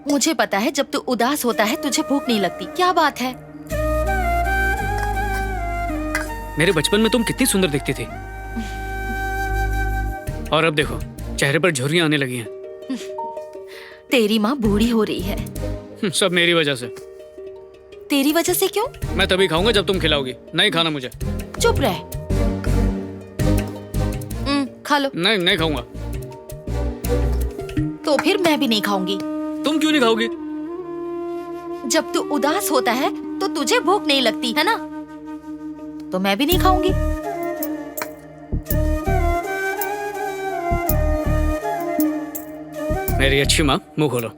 मुझे पता है जब तू उदास होता है तुझे भूख नहीं लगती। क्या बात है? मेरे बचपन में तुम कितनी सुंदर दिखती थी, और अब देखो चेहरे पर झुर्रियां आने लगी हैं। तेरी माँ बूढ़ी हो रही है। सब मेरी वजह से। तेरी वजह से क्यों? मैं तभी खाऊंगा जब तुम खिलाओगी, नहीं खाना मुझे। चुप रह। खा लो। नहीं, नहीं खाऊंगा। तो फिर मैं भी नहीं खाऊंगी। तुम क्यों नहीं खाओगी? जब तू उदास होता है तो तुझे भूख नहीं लगती है ना, तो मैं भी नहीं खाऊंगी। मेरी अच्छी माँ, मुंह खोलो।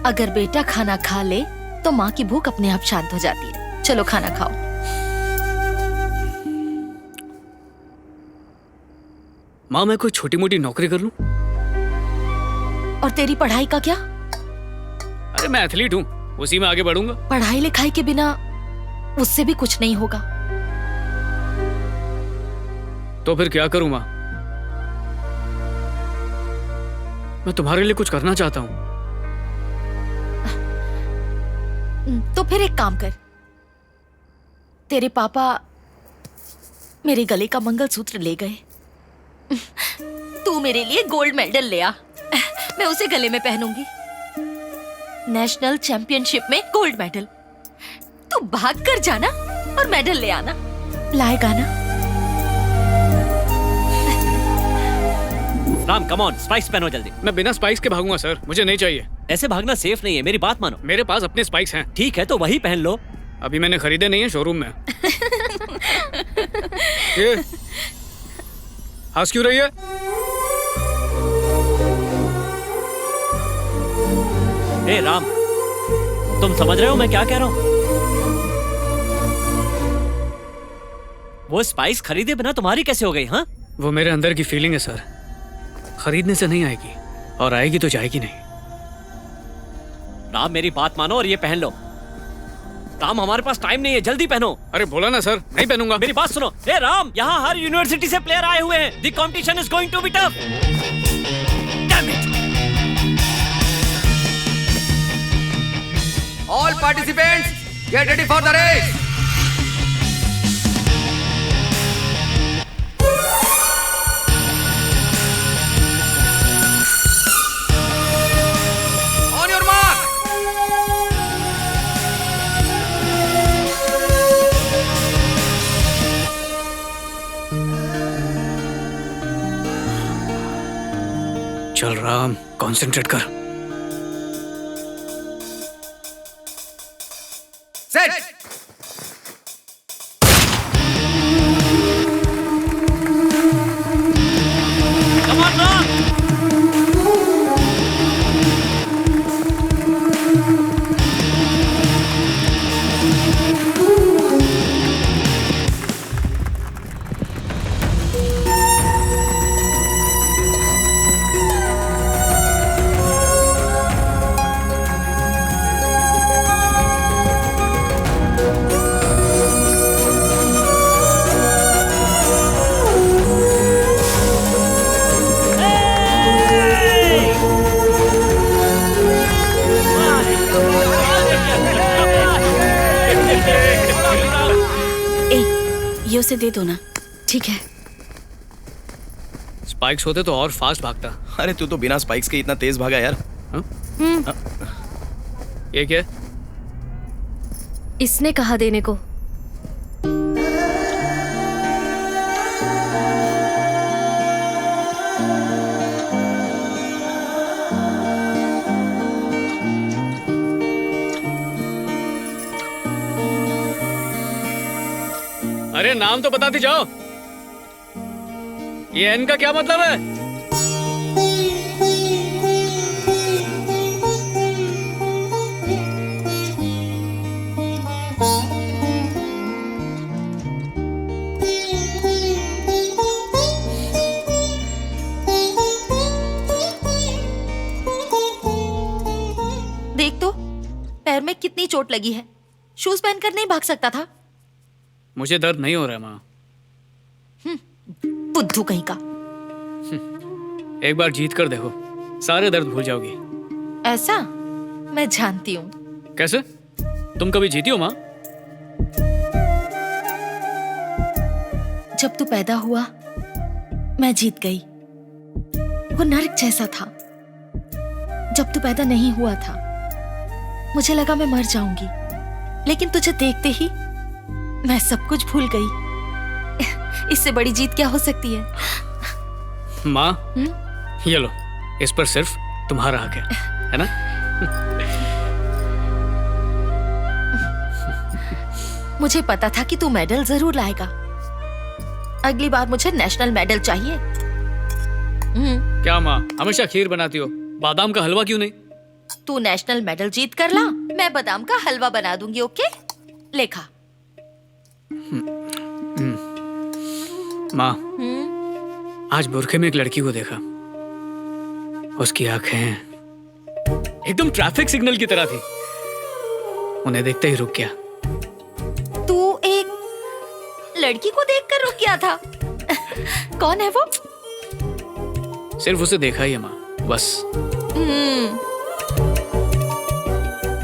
अगर बेटा खाना खा ले तो माँ की भूख अपने आप शांत हो जाती है। चलो खाना खाओ। माँ, मैं कोई छोटी मोटी नौकरी कर लूं? और तेरी पढ़ाई का क्या? अरे मैं एथलीट हूँ, उसी में आगे बढ़ूंगा। पढ़ाई लिखाई के बिना उससे भी कुछ नहीं होगा। तो फिर क्या करूं माँ? मैं तुम्हारे लिए कुछ करना चाहता हूँ। तो फिर एक काम कर, तेरे पापा मेरे गले का मंगलसूत्र ले गए, तू मेरे लिए गोल्ड मेडल ले आ, मैं उसे गले में पहनूंगी। नेशनल चैंपियनशिप में गोल्ड मेडल। तू भाग कर जाना और मेडल ले आना। लाएगा ना? राम, कम ऑन, स्पाइक्स पहनो जल्दी। मैं बिना स्पाइक्स के भागूंगा सर, मुझे नहीं चाहिए। ऐसे भागना सेफ नहीं है, मेरी बात मानो। मेरे पास अपने स्पाइक्स हैं। ठीक है तो वही पहन लो। अभी मैंने खरीदे नहीं है, शोरूम में। ये हंस क्यों रही है? ए राम, तुम समझ रहे हो मैं क्या कह रहा हूँ? वो स्पाइस खरीदे बिना तुम्हारी कैसे हो गई? हाँ, वो मेरे अंदर की फीलिंग है सर, खरीदने से नहीं आएगी, और आएगी तो जाएगी नहीं। राम मेरी बात मानो और ये पहन लो। राम हमारे पास टाइम नहीं है, जल्दी पहनो। अरे बोला ना सर, नहीं पहनूंगा। मेरी बात सुनो। ए राम, यहाँ हर यूनिवर्सिटी से प्लेयर आए हुए हैं। The competition is going to be tough. Damn it. All participants, get ready for the race. On your mark. चल राम, कंसंट्रेट कर। Set. Come on, Ram. ये उसे दे दो ना। ठीक है। स्पाइक्स होते तो और फास्ट भागता। अरे तू तो बिना स्पाइक्स के इतना तेज भागा यार। ये क्या? इसने कहा देने को। अरे नाम तो बताते जाओ। ये एन का क्या मतलब है? देख तो, पैर में कितनी चोट लगी है। शूज पहनकर नहीं भाग सकता था? मुझे दर्द नहीं हो रहा है माँ। बुद्धू कहीं का। एक बार जीत कर देखो, सारे दर्द भूल जाओगी। ऐसा मैं जानती हूँ। कैसे? तुम कभी जीती हो माँ? जब तू पैदा हुआ मैं जीत गई। वो नर्क जैसा था। जब तू पैदा नहीं हुआ था मुझे लगा मैं मर जाऊंगी, लेकिन तुझे देखते ही मैं सब कुछ भूल गई। इससे बड़ी जीत क्या हो सकती है? माँ, ये लो, इस पर सिर्फ तुम्हारा हक है ना? मुझे पता था कि तू मेडल जरूर लाएगा। अगली बार मुझे नेशनल मेडल चाहिए। क्या माँ, हमेशा खीर बनाती हो, बादाम का हलवा क्यों नहीं? तू नेशनल मेडल जीत कर ला, मैं बादाम का हलवा बना दूंगी। ओके, लेखा। माँ, आज बुरखे में एक लड़की को देखा। उसकी आंखें एकदम ट्रैफिक सिग्नल की तरह थी। उन्हें देखते ही रुक गया। तू एक लड़की को देखकर रुक गया था? कौन है वो? सिर्फ उसे देखा ही है माँ, बस।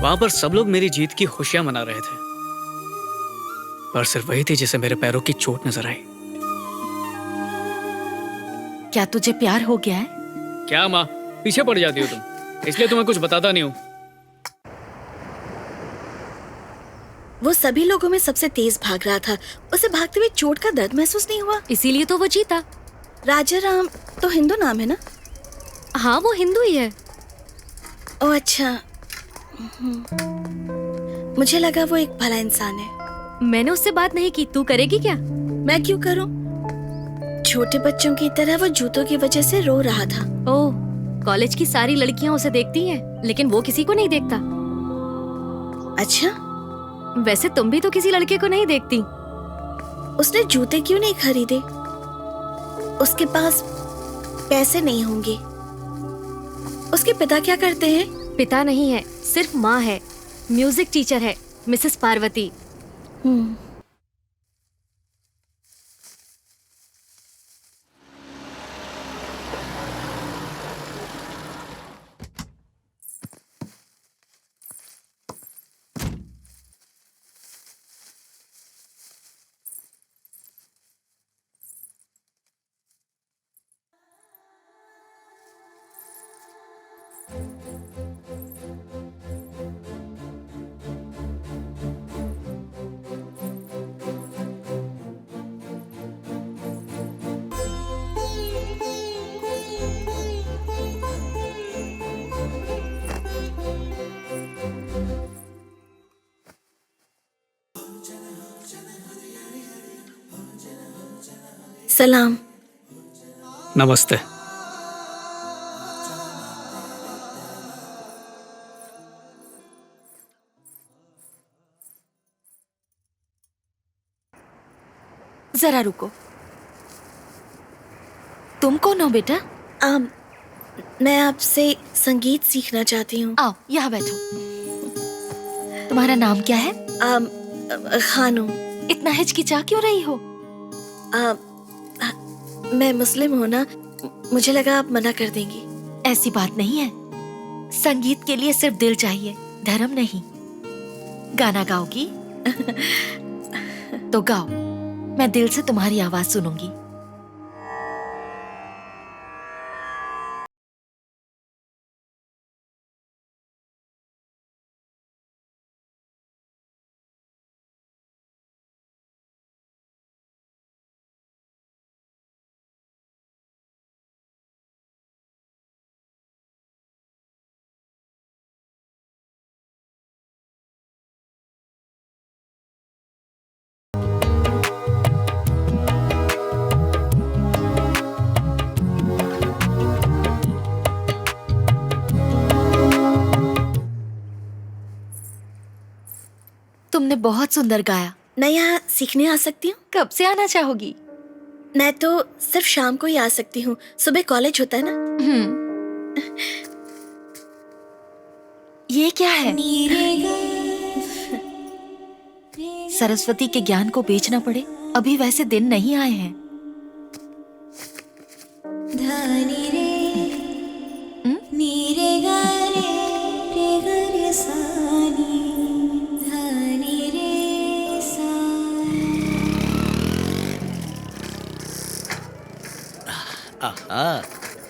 वहां पर सब लोग मेरी जीत की खुशियां मना रहे थे, पर सिर्फ वही थी जिसे मेरे पैरों की चोट नजर आई। क्या तुझे प्यार हो गया है? क्या माँ, पीछे पड़ जाती हो तुम, इसलिए तुम्हें कुछ बताता नहीं हूँ। वो सभी लोगों में सबसे तेज भाग रहा था। उसे भागते हुए चोट का दर्द महसूस नहीं हुआ, इसीलिए तो वो जीता। राजा राम तो हिंदू नाम है ना? हाँ, वो हिंदू ही है। ओह अच्छा। मुझे लगा वो एक भला इंसान है। मैंने उससे बात नहीं की, तू करेगी क्या? मैं क्यों करूं? छोटे बच्चों की तरह वो जूतों की वजह से रो रहा था। ओह, कॉलेज की सारी लड़कियां उसे देखती हैं, लेकिन वो किसी को नहीं देखता। अच्छा, वैसे तुम भी तो किसी लड़के को नहीं देखती। उसने जूते क्यों नहीं खरीदे? उसके पास पैसे नहीं होंगे। उसके पिता क्या करते हैं? पिता नहीं है, सिर्फ माँ है। म्यूजिक टीचर है, मिसेस पार्वती। सलाम। नमस्ते। जरा रुको, तुम कौन हो बेटा? मैं आपसे संगीत सीखना चाहती हूँ। आओ यहाँ बैठो। तुम्हारा नाम क्या है? खानू। इतना हिचकिचा क्यों रही हो? मैं मुस्लिम हूँ ना, मुझे लगा आप मना कर देंगी। ऐसी बात नहीं है। संगीत के लिए सिर्फ दिल चाहिए, धर्म नहीं। गाना गाओगी? तो गाओ, मैं दिल से तुम्हारी आवाज सुनूंगी। तुमने बहुत सुंदर गाया। मैं यहाँ सीखने आ सकती हूँ? कब से आना चाहोगी? मैं तो सिर्फ शाम को ही आ सकती हूँ, सुबह कॉलेज होता है ना। ये क्या है? सरस्वती के ज्ञान को बेचना पड़े, अभी वैसे दिन नहीं आए हैं।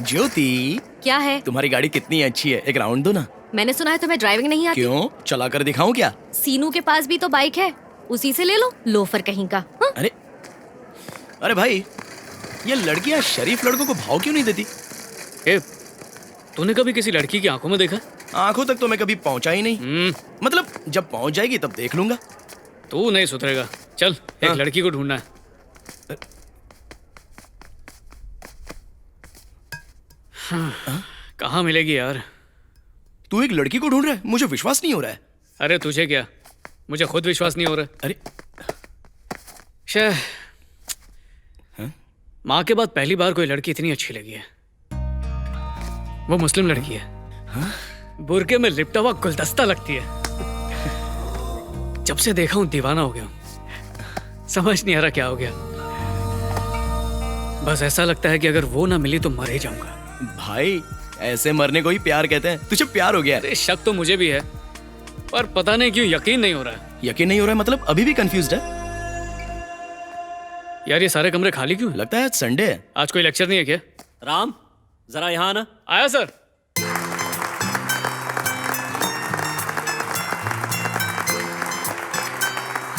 ज्योति, क्या है? तुम्हारी गाड़ी कितनी अच्छी है, एक राउंड दो ना। मैंने सुना है तुम्हें ड्राइविंग नहीं आती। क्यों, चला कर दिखाऊं क्या? सीनू के पास भी तो बाइक है, उसी से ले लो, लोफर कहीं का। हाँ? अरे अरे भाई, ये लड़कियां शरीफ लड़कों को भाव क्यों नहीं देती? ए, तूने कभी किसी लड़की की आंखों में देखा? आंखों तक तो मैं कभी पहुंचा ही नहीं। मतलब जब पहुंच जाएगी तब देख लूंगा। तू नहीं सुधरेगा। चल, एक हाँ। लड़की को ढूंढना है। हाँ, कहाँ मिलेगी यार? तू एक लड़की को ढूंढ रहा है? मुझे विश्वास नहीं हो रहा है। अरे तुझे क्या, मुझे खुद विश्वास नहीं हो रहा। अरे शे, हाँ? माँ के बाद पहली बार कोई लड़की इतनी अच्छी लगी है। वो मुस्लिम लड़की है। हाँ? बुरके में लिपटा हुआ गुलदस्ता लगती है। जब से देखा हूं दीवाना हो गया हूं। समझ नहीं आ रहा क्या हो गया। बस ऐसा लगता है कि अगर वो ना मिली तो मर ही जाऊंगा। भाई, ऐसे मरने को ही प्यार कहते हैं। तुझे प्यार हो गया है? अरे शक तो मुझे भी है, पर पता नहीं क्यों यकीन नहीं हो रहा है। यकीन नहीं हो रहा है मतलब अभी भी कंफ्यूज्ड है? यार ये सारे कमरे खाली क्यों हैं? लगता है आज संडे है। आज कोई लेक्चर नहीं है क्या? राम, जरा यहाँ आना। आया सर।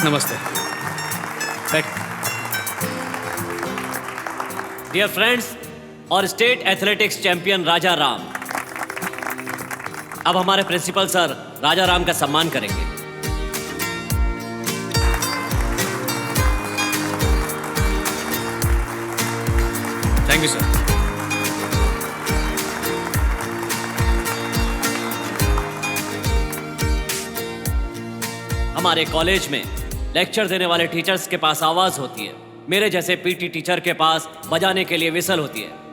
नमस्ते। बैठ। डियर फ्रेंड्स और स्टेट एथलेटिक्स चैंपियन राजा राम, अब हमारे प्रिंसिपल सर राजा राम का सम्मान करेंगे। Thank you sir. हमारे कॉलेज में लेक्चर देने वाले टीचर्स के पास आवाज होती है, मेरे जैसे पीटी टीचर के पास बजाने के लिए विसल होती है।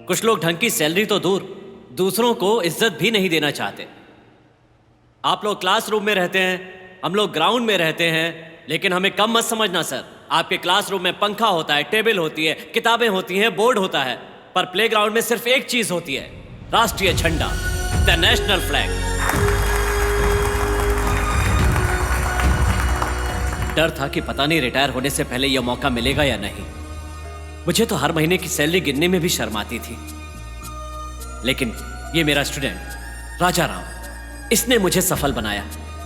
कुछ लोग ढंग की सैलरी तो दूर, दूसरों को इज्जत भी नहीं देना चाहते। आप लोग क्लासरूम में रहते हैं, हम लोग ग्राउंड में रहते हैं, लेकिन हमें कम मत समझना सर। आपके क्लासरूम में पंखा होता है, टेबल होती है, किताबें होती हैं, बोर्ड होता है, पर प्लेग्राउंड में सिर्फ एक चीज होती है, राष्ट्रीय झंडा, द नेशनल फ्लैग। डर था कि पता नहीं रिटायर होने से पहले यह मौका मिलेगा या नहीं। मुझे तो हर महीने की सैलरी गिनने में भी शर्म आती थी, लेकिन ये मेरा स्टूडेंट राजा राम, इसने मुझे सफल बनाया।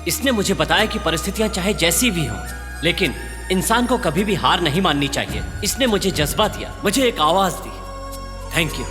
इसने मुझे बताया कि परिस्थितियां चाहे जैसी भी हों, लेकिन इंसान को कभी भी हार नहीं माननी चाहिए। इसने मुझे जज्बा दिया, मुझे एक आवाज दी। Thank you.